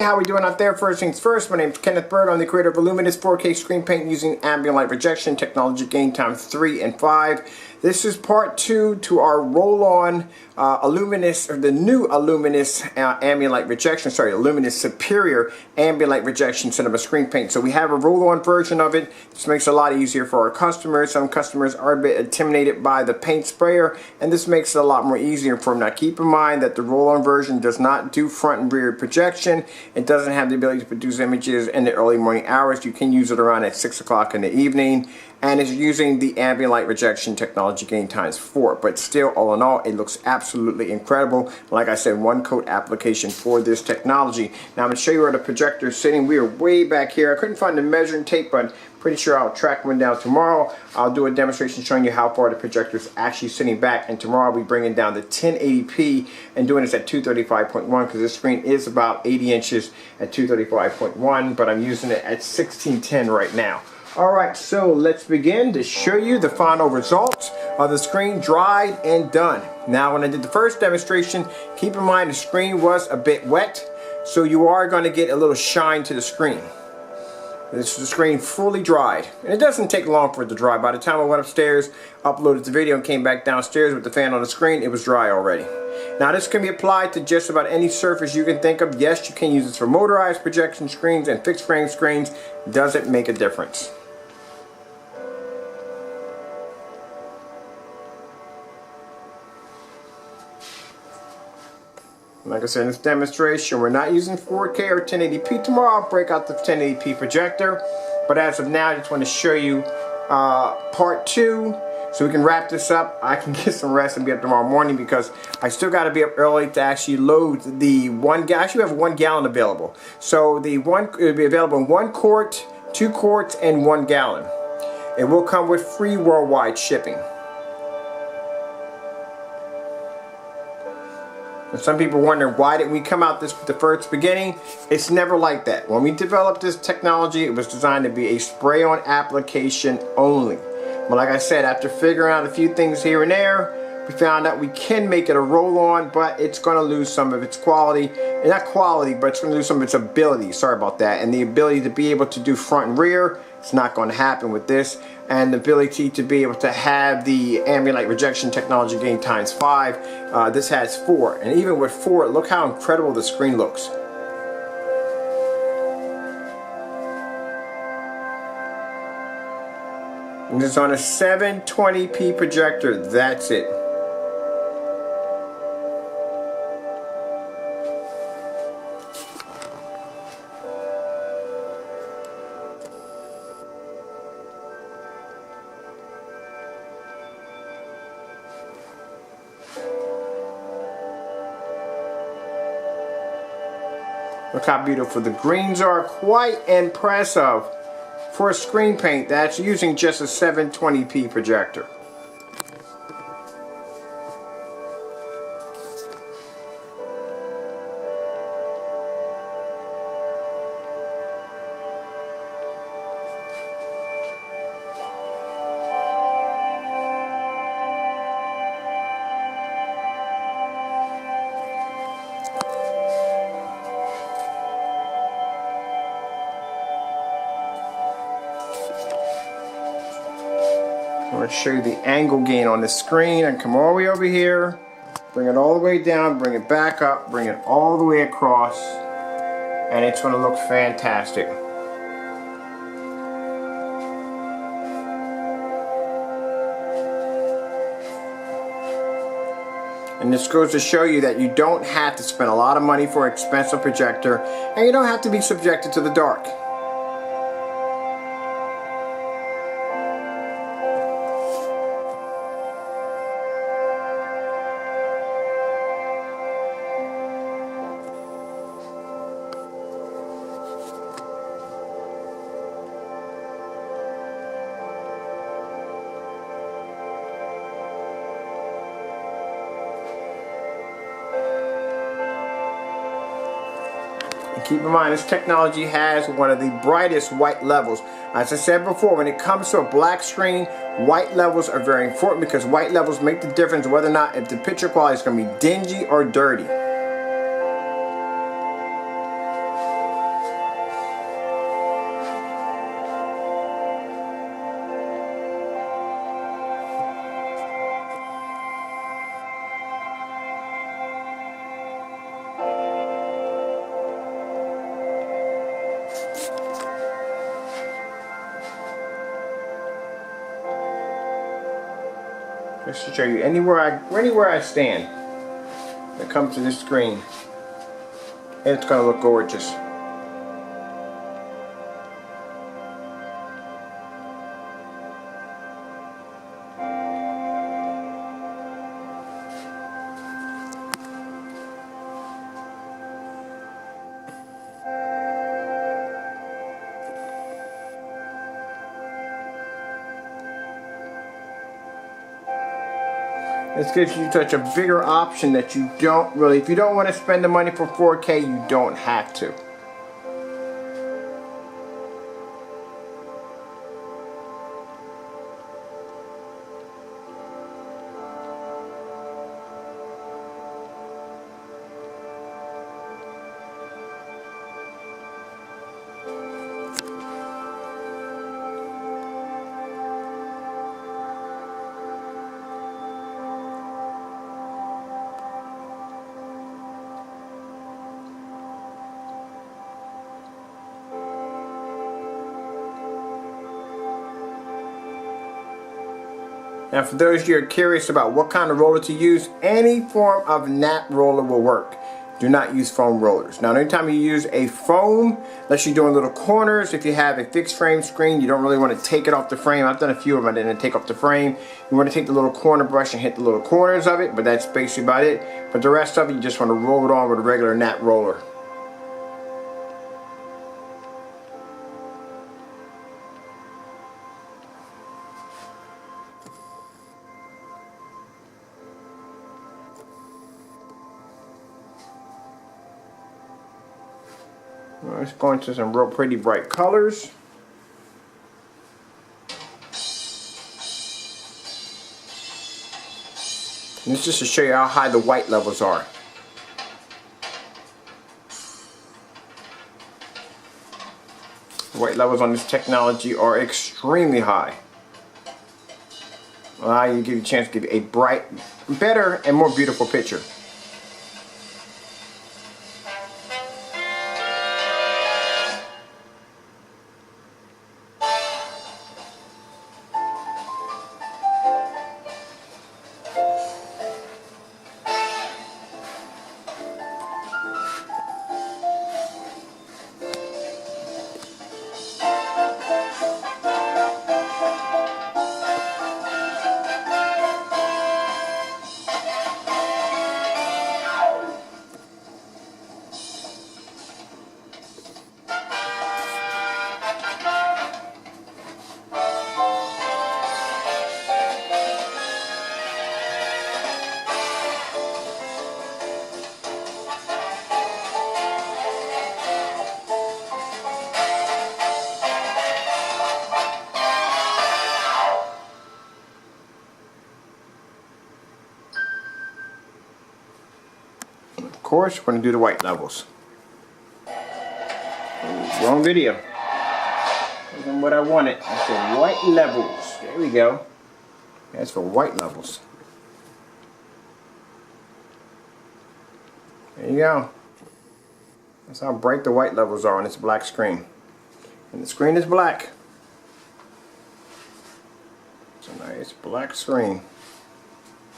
How we doing out there? First things first, my name is Kenneth Bird. I'm the creator of luminous 4K screen paint using ambient light rejection technology gain times 3 and 5. This is part 2 to our roll-on luminous, or the new luminous ambient light rejection, luminous superior ambient light rejection cinema screen paint. So we have a roll-on version of it. This makes it a lot easier for our customers. Some customers are a bit intimidated by the paint sprayer, and this makes it a lot more easier for them. Now keep in mind that the roll-on version does not do front and rear projection. It doesn't have the ability to produce images in the early morning hours. You can use it around at 6 o'clock in the evening, and it's using the ambient light rejection technology gain times 4. But still, all in all, it looks absolutely incredible. Like I said, one coat application for this technology. Now I'm going to show you where the projector is sitting. We are way back here. I couldn't find the measuring tape, but pretty sure I'll track one down tomorrow. I'll do a demonstration showing you how far the projector is actually sitting back, and tomorrow I'll be bringing down the 1080p and doing this at 235.1 because this screen is about 80 inches at 235.1, but I'm using it at 1610 right now. Alright, so let's begin to show you the final results of the screen dried and done. Now when I did the first demonstration, keep in mind the screen was a bit wet, so you are going to get a little shine to the screen. This is the screen fully dried, and it doesn't take long for it to dry. By the time I went upstairs, uploaded the video, and came back downstairs with the fan on the screen, it was dry already. Now this can be applied to just about any surface you can think of. Yes, you can use this for motorized projection screens and fixed frame screens. Doesn't make a difference. Like I said in this demonstration, we're not using 4K or 1080p. Tomorrow I'll break out the 1080p projector. But as of now, I just want to show you part 2 so we can wrap this up. I can get some rest and be up tomorrow morning because I still got to be up early to actually load the 1 gallon. I actually have 1 gallon available. So it'll be available in 1 quart, 2 quarts, and 1 gallon. It will come with free worldwide shipping. And some people wonder, why didn't we come out this the first beginning? It's never like that. When we developed this technology, it was designed to be a spray-on application only. But like I said, after figuring out a few things here and there, we found out we can make it a roll-on, but it's going to lose some of its quality. And not quality, but it's going to lose some of its ability. Sorry about that. And the ability to be able to do front and rear, it's not going to happen with this. And the ability to be able to have the ambient light rejection technology gain times 5. This has 4. And even with 4, look how incredible the screen looks. And this is on a 720p projector. That's it. Look how beautiful the greens are. Quite impressive for a screen paint that's using just a 720p projector. I'm going to show you the angle gain on the screen, and come all the way over here, bring it all the way down, bring it back up, bring it all the way across, and it's going to look fantastic. And this goes to show you that you don't have to spend a lot of money for an expensive projector, and you don't have to be subjected to the dark. And keep in mind, this technology has one of the brightest white levels. As I said before, when it comes to a black screen, white levels are very important because white levels make the difference whether or not if the picture quality is going to be dingy or dirty. Just to show you, anywhere I stand, when it comes to this screen, it's going to look gorgeous. This gives you such a bigger option that you don't really, if you don't want to spend the money for 4K, you don't have to. Now for those of you who are curious about what kind of roller to use, any form of nap roller will work. Do not use foam rollers. Now anytime you use a foam, unless you're doing little corners, if you have a fixed frame screen, you don't really want to take it off the frame. I've done a few of them, I didn't take off the frame. You want to take the little corner brush and hit the little corners of it, but that's basically about it. But the rest of it, you just want to roll it on with a regular nap roller. Let's go into some real pretty bright colors. And this is just to show you how high the white levels are. The white levels on this technology are extremely high. Allow you to give you a chance to give you a bright, better, and more beautiful picture. Of course, we're going to do the white levels. Wrong video. Isn't what I wanted. I said white levels. There we go. That's for white levels. There you go. That's how bright the white levels are on this black screen. And the screen is black. It's a nice black screen.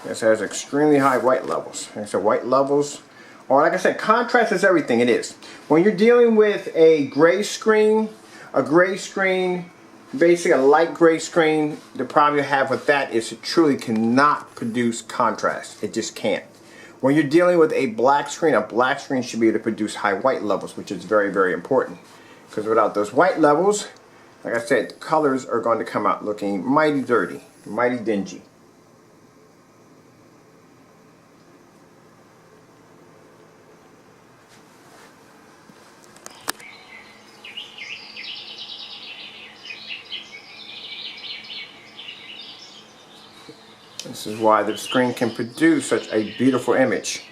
This has extremely high white levels. Like I said, white levels, or like I said, contrast is everything. It is. When you're dealing with a gray screen, basically a light gray screen, the problem you have with that is it truly cannot produce contrast. It just can't. When you're dealing with a black screen should be able to produce high white levels, which is very, very important. Because without those white levels, like I said, the colors are going to come out looking mighty dirty, mighty dingy. This is why the screen can produce such a beautiful image.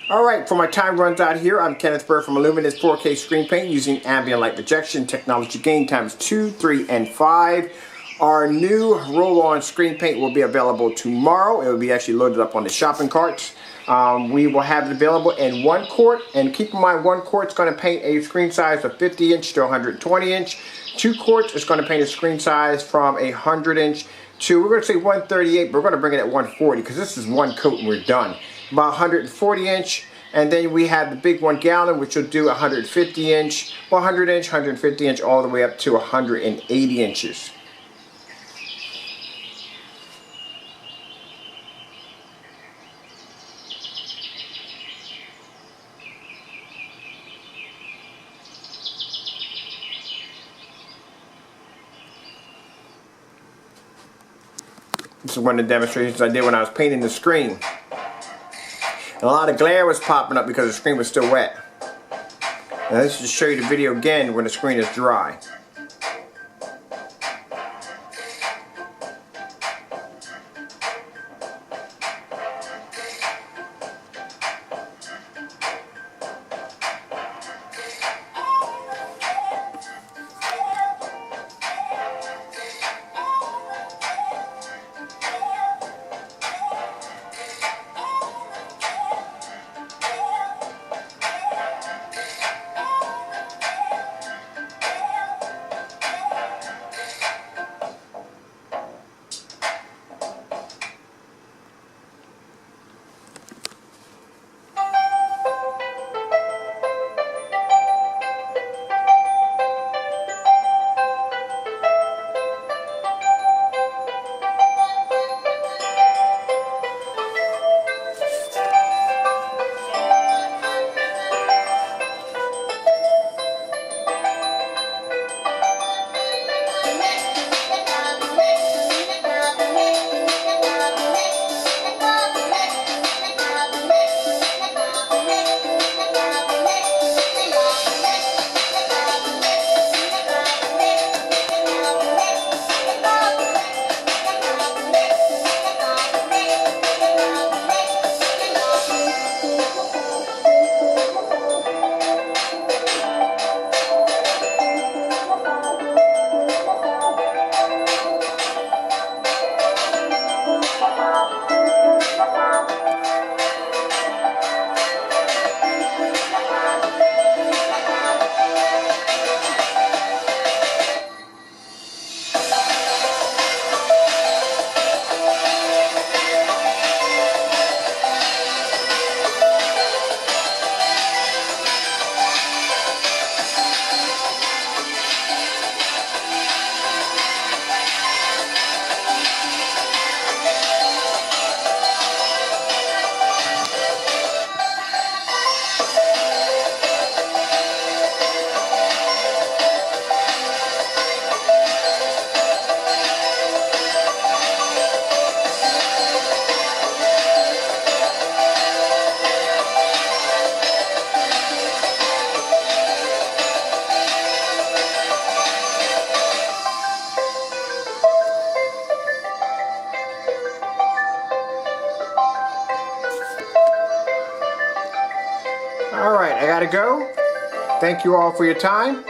Alright, for my time runs out here, I'm Kenneth Bird from Luminous 4K Screen Paint using ambient light rejection technology gain times 2, 3, and 5. Our new roll-on screen paint will be available tomorrow. It will be actually loaded up on the shopping carts. We will have it available in 1 quart, and keep in mind 1 quart is going to paint a screen size of 50 inch to 120 inch. 2 quarts is going to paint a screen size from 100 inch to, we're going to say 138, but we're going to bring it at 140 because this is one coat and we're done. About 140 inch, and then we have the big 1 gallon, which will do 150 inch, 100 inch, 150 inch, all the way up to 180 inches. This is one of the demonstrations I did when I was painting the screen. And a lot of glare was popping up because the screen was still wet. Now let's just show you the video again when the screen is dry. Alright, I gotta go. Thank you all for your time.